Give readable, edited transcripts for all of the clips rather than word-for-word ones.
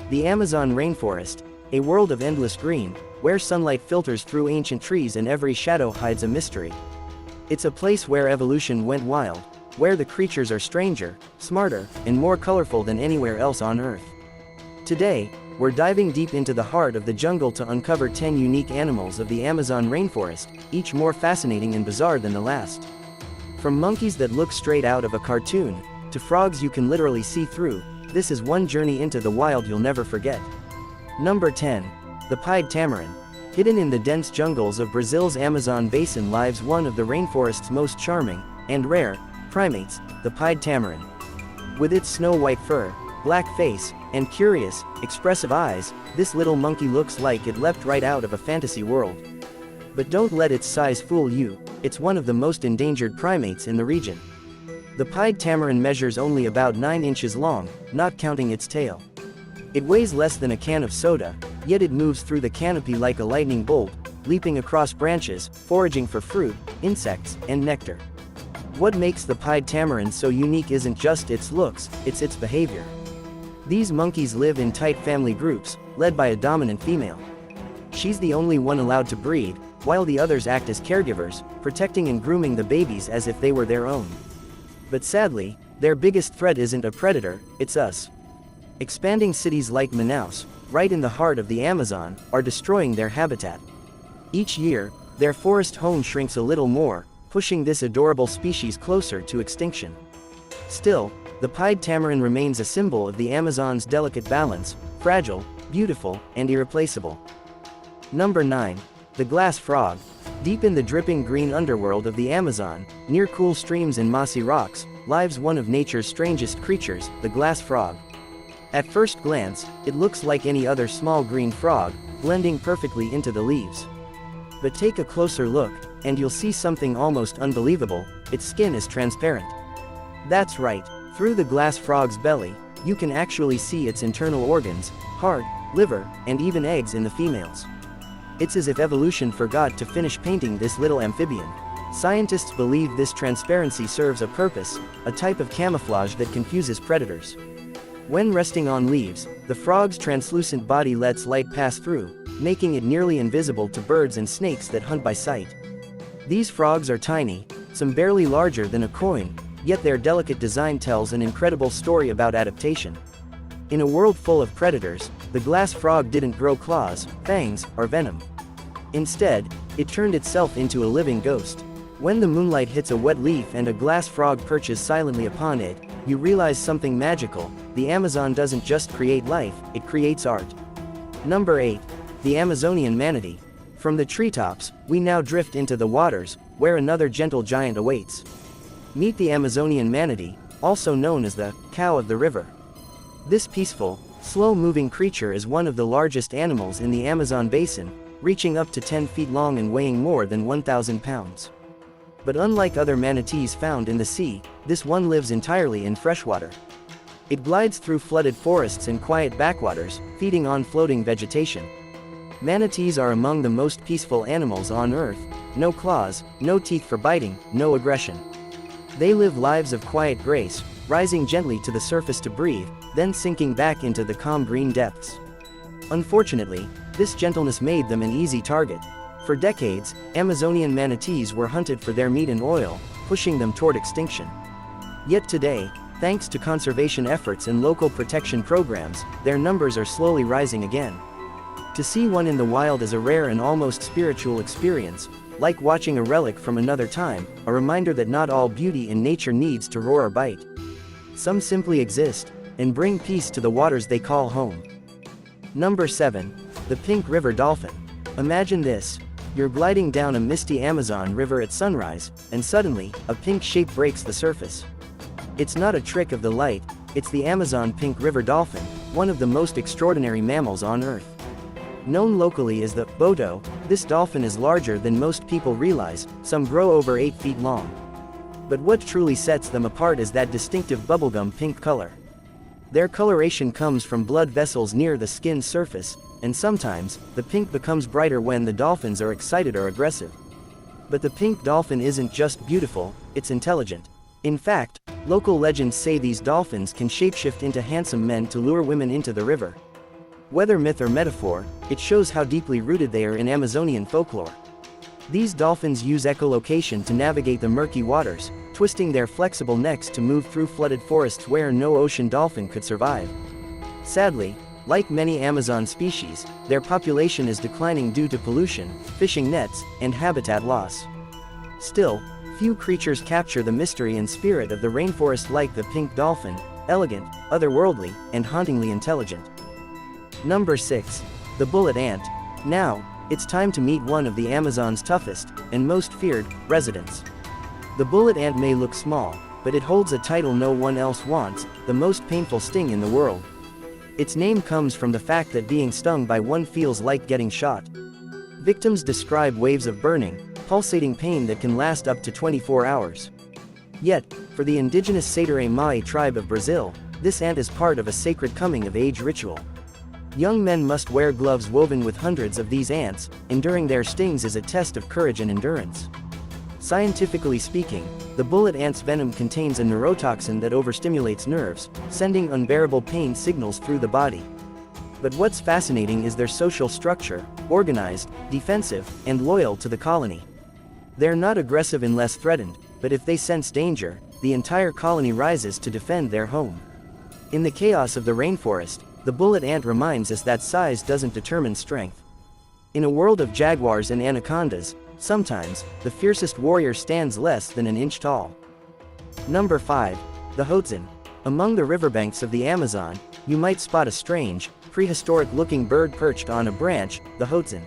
The Amazon rainforest, a world of endless green, where sunlight filters through ancient trees and every shadow hides a mystery. It's a place where evolution went wild, where the creatures are stranger, smarter, and more colorful than anywhere else on Earth. Today, we're diving deep into the heart of the jungle to uncover 10 unique animals of the Amazon rainforest, each more fascinating and bizarre than the last. From monkeys that look straight out of a cartoon, to frogs you can literally see through, this is one journey into the wild you'll never forget. Number 10. The pied tamarin. Hidden in the dense jungles of Brazil's Amazon basin lives one of the rainforest's most charming, and rare, primates, the pied tamarin. With its snow-white fur, black face, and curious, expressive eyes, this little monkey looks like it leapt right out of a fantasy world. But don't let its size fool you, it's one of the most endangered primates in the region. The pied tamarin measures only about 9 inches long, not counting its tail. It weighs less than a can of soda, yet it moves through the canopy like a lightning bolt, leaping across branches, foraging for fruit, insects, and nectar. What makes the pied tamarin so unique isn't just its looks, it's its behavior. These monkeys live in tight family groups, led by a dominant female. She's the only one allowed to breed, while the others act as caregivers, protecting and grooming the babies as if they were their own. But sadly, their biggest threat isn't a predator, it's us. Expanding cities like Manaus, right in the heart of the Amazon, are destroying their habitat. Each year, their forest home shrinks a little more, pushing this adorable species closer to extinction. Still, the pied tamarin remains a symbol of the Amazon's delicate balance, fragile, beautiful, and irreplaceable. Number 9. The glass frog. Deep in the dripping green underworld of the Amazon, near cool streams and mossy rocks, lives one of nature's strangest creatures, the glass frog. At first glance, it looks like any other small green frog, blending perfectly into the leaves. But take a closer look, and you'll see something almost unbelievable: its skin is transparent. That's right, through the glass frog's belly, you can actually see its internal organs, heart, liver, and even eggs in the females. It's as if evolution forgot to finish painting this little amphibian. Scientists believe this transparency serves a purpose, a type of camouflage that confuses predators. When resting on leaves, the frog's translucent body lets light pass through, making it nearly invisible to birds and snakes that hunt by sight. These frogs are tiny, some barely larger than a coin, yet their delicate design tells an incredible story about adaptation. In a world full of predators, the glass frog didn't grow claws, fangs, or venom. Instead, it turned itself into a living ghost. When the moonlight hits a wet leaf and a glass frog perches silently upon it, you realize something magical: the Amazon doesn't just create life, it creates art. Number 8. The Amazonian manatee. From the treetops, we now drift into the waters, where another gentle giant awaits. Meet the Amazonian manatee, also known as the cow of the river. This peaceful, slow-moving creature is one of the largest animals in the Amazon basin, reaching up to 10 feet long and weighing more than 1,000 pounds. But unlike other manatees found in the sea, this one lives entirely in freshwater. It glides through flooded forests and quiet backwaters, feeding on floating vegetation. Manatees are among the most peaceful animals on Earth: no claws, no teeth for biting, no aggression. They live lives of quiet grace, rising gently to the surface to breathe, then sinking back into the calm green depths. Unfortunately, this gentleness made them an easy target. For decades, Amazonian manatees were hunted for their meat and oil, pushing them toward extinction. Yet today, thanks to conservation efforts and local protection programs, their numbers are slowly rising again. To see one in the wild is a rare and almost spiritual experience, like watching a relic from another time, a reminder that not all beauty in nature needs to roar or bite. Some simply exist, and bring peace to the waters they call home. Number 7. The pink river dolphin. Imagine this: you're gliding down a misty Amazon river at sunrise, and suddenly, a pink shape breaks the surface. It's not a trick of the light, it's the Amazon pink river dolphin, one of the most extraordinary mammals on Earth. Known locally as the boto, this dolphin is larger than most people realize, some grow over 8 feet long. But what truly sets them apart is that distinctive bubblegum pink color. Their coloration comes from blood vessels near the skin's surface, and sometimes, the pink becomes brighter when the dolphins are excited or aggressive. But the pink dolphin isn't just beautiful, it's intelligent. In fact, local legends say these dolphins can shapeshift into handsome men to lure women into the river. Whether myth or metaphor, it shows how deeply rooted they are in Amazonian folklore. These dolphins use echolocation to navigate the murky waters, twisting their flexible necks to move through flooded forests where no ocean dolphin could survive. Sadly, like many Amazon species, their population is declining due to pollution, fishing nets, and habitat loss. Still, few creatures capture the mystery and spirit of the rainforest like the pink dolphin, elegant, otherworldly, and hauntingly intelligent. Number 6. The bullet ant. Now, it's time to meet one of the Amazon's toughest, and most feared, residents. The bullet ant may look small, but it holds a title no one else wants, the most painful sting in the world. Its name comes from the fact that being stung by one feels like getting shot. Victims describe waves of burning, pulsating pain that can last up to 24 hours. Yet, for the indigenous Satere Mai tribe of Brazil, this ant is part of a sacred coming-of-age ritual. Young men must wear gloves woven with hundreds of these ants, enduring their stings is a test of courage and endurance. Scientifically speaking, the bullet ant's venom contains a neurotoxin that overstimulates nerves, sending unbearable pain signals through the body. But what's fascinating is their social structure, organized, defensive, and loyal to the colony. They're not aggressive unless threatened, but if they sense danger, the entire colony rises to defend their home. In the chaos of the rainforest, the bullet ant reminds us that size doesn't determine strength. In a world of jaguars and anacondas, sometimes, the fiercest warrior stands less than an inch tall. Number 5. The Hoatzin. Among the riverbanks of the Amazon, you might spot a strange, prehistoric-looking bird perched on a branch, the Hoatzin.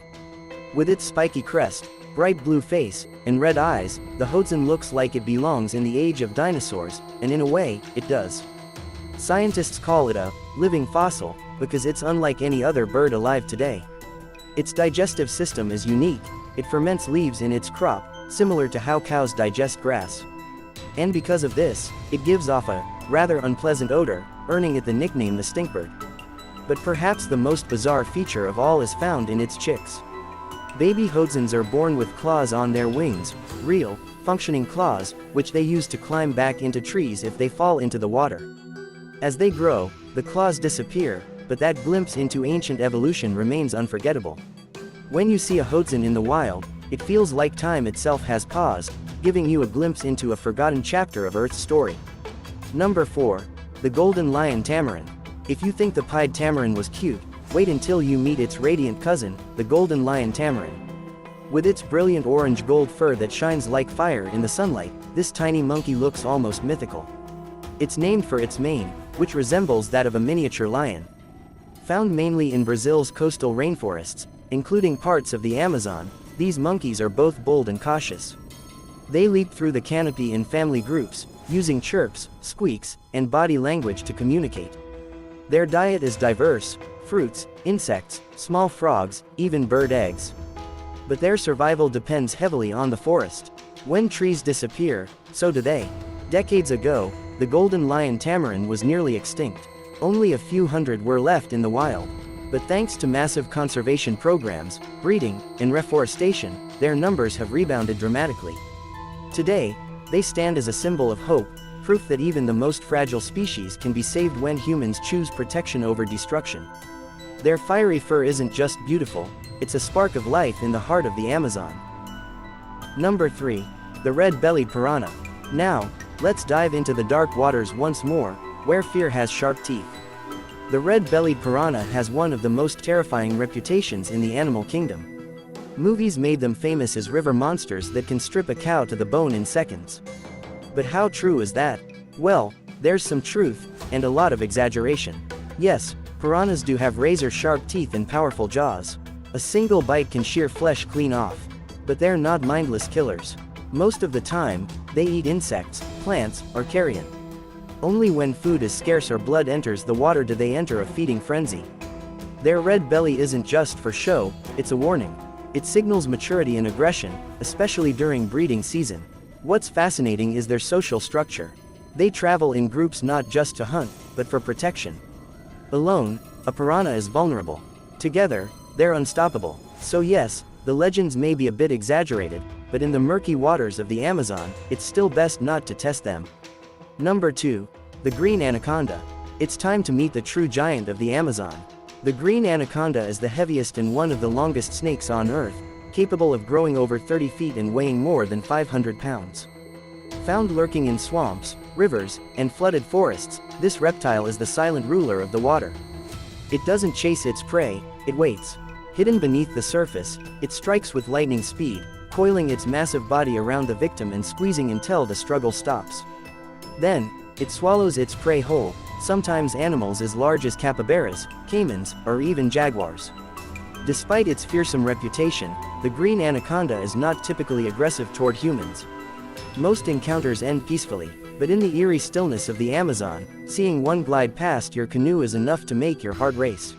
With its spiky crest, bright blue face, and red eyes, the Hoatzin looks like it belongs in the age of dinosaurs, and in a way, it does. Scientists call it a living fossil, because it's unlike any other bird alive today. Its digestive system is unique. It ferments leaves in its crop, similar to how cows digest grass. And because of this, it gives off a rather unpleasant odor, earning it the nickname the stinkbird. But perhaps the most bizarre feature of all is found in its chicks. Baby Hoatzins are born with claws on their wings, real, functioning claws, which they use to climb back into trees if they fall into the water. As they grow, the claws disappear, but that glimpse into ancient evolution remains unforgettable. When you see a Hoatzin in the wild, it feels like time itself has paused, giving you a glimpse into a forgotten chapter of Earth's story. Number 4. The golden lion tamarin. If you think the pied tamarin was cute, wait until you meet its radiant cousin, the golden lion tamarin. With its brilliant orange-gold fur that shines like fire in the sunlight, this tiny monkey looks almost mythical. It's named for its mane, which resembles that of a miniature lion. Found mainly in Brazil's coastal rainforests, including parts of the Amazon, these monkeys are both bold and cautious. They leap through the canopy in family groups, using chirps, squeaks, and body language to communicate. Their diet is diverse: fruits, insects, small frogs, even bird eggs. But their survival depends heavily on the forest. When trees disappear, so do they. Decades ago, the golden lion tamarin was nearly extinct. Only a few hundred were left in the wild. But thanks to massive conservation programs, breeding, and reforestation, their numbers have rebounded dramatically. Today, they stand as a symbol of hope, proof that even the most fragile species can be saved when humans choose protection over destruction. Their fiery fur isn't just beautiful, it's a spark of life in the heart of the Amazon. Number 3. The red-bellied piranha. Now, let's dive into the dark waters once more, where fear has sharp teeth. The red-bellied piranha has one of the most terrifying reputations in the animal kingdom. Movies made them famous as river monsters that can strip a cow to the bone in seconds. But how true is that? Well, there's some truth, and a lot of exaggeration. Yes, piranhas do have razor-sharp teeth and powerful jaws. A single bite can shear flesh clean off. But they're not mindless killers. Most of the time, they eat insects, plants, or carrion. Only when food is scarce or blood enters the water do they enter a feeding frenzy. Their red belly isn't just for show, it's a warning. It signals maturity and aggression, especially during breeding season. What's fascinating is their social structure. They travel in groups not just to hunt, but for protection. Alone, a piranha is vulnerable. Together, they're unstoppable. So yes, the legends may be a bit exaggerated, but in the murky waters of the Amazon, it's still best not to test them. Number 2. The green anaconda. It's time to meet the true giant of the Amazon. The green anaconda is the heaviest and one of the longest snakes on Earth, capable of growing over 30 feet and weighing more than 500 pounds. Found lurking in swamps, rivers, and flooded forests, this reptile is the silent ruler of the water. It doesn't chase its prey, it waits. Hidden beneath the surface, it strikes with lightning speed, coiling its massive body around the victim and squeezing until the struggle stops. Then, it swallows its prey whole, sometimes animals as large as capybaras, caimans, or even jaguars. Despite its fearsome reputation, the green anaconda is not typically aggressive toward humans. Most encounters end peacefully, but in the eerie stillness of the Amazon, seeing one glide past your canoe is enough to make your heart race.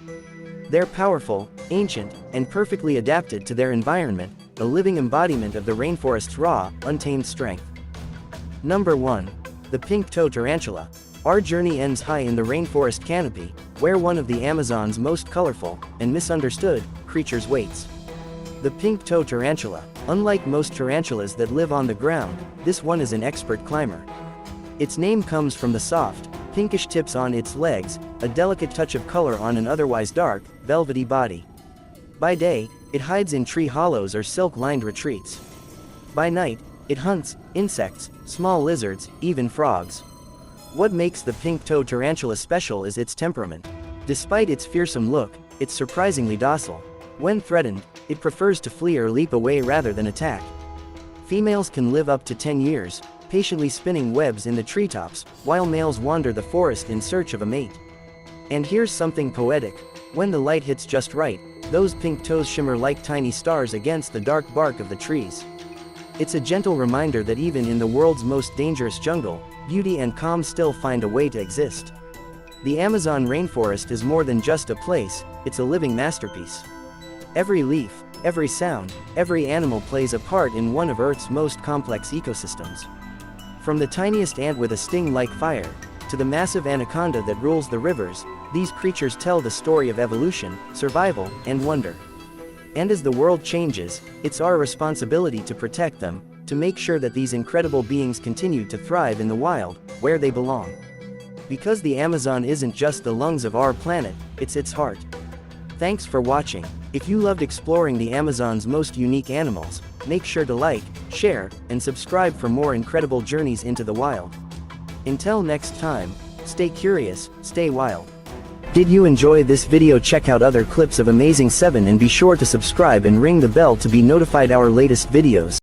They're powerful, ancient, and perfectly adapted to their environment, a living embodiment of the rainforest's raw, untamed strength. Number 1. The pink-toed tarantula. Our journey ends high in the rainforest canopy, where one of the Amazon's most colorful, and misunderstood, creatures waits. The pink-toed tarantula. Unlike most tarantulas that live on the ground, this one is an expert climber. Its name comes from the soft, pinkish tips on its legs, a delicate touch of color on an otherwise dark, velvety body. By day, it hides in tree hollows or silk-lined retreats. By night, it hunts insects, small lizards, even frogs. What makes the pink-toed tarantula special is its temperament. Despite its fearsome look, it's surprisingly docile. When threatened, it prefers to flee or leap away rather than attack. Females can live up to 10 years, patiently spinning webs in the treetops, while males wander the forest in search of a mate. And here's something poetic. When the light hits just right, those pink toes shimmer like tiny stars against the dark bark of the trees. It's a gentle reminder that even in the world's most dangerous jungle, beauty and calm still find a way to exist. The Amazon rainforest is more than just a place, it's a living masterpiece. Every leaf, every sound, every animal plays a part in one of Earth's most complex ecosystems. From the tiniest ant with a sting like fire, to the massive anaconda that rules the rivers, these creatures tell the story of evolution, survival, and wonder. And as the world changes, it's our responsibility to protect them, to make sure that these incredible beings continue to thrive in the wild, where they belong. Because the Amazon isn't just the lungs of our planet, it's its heart. Thanks for watching. If you loved exploring the Amazon's most unique animals, make sure to like, share, and subscribe for more incredible journeys into the wild. Until next time, stay curious, stay wild. Did you enjoy this video? Check out other clips of Amazing 7 and be sure to subscribe and ring the bell to be notified our latest videos.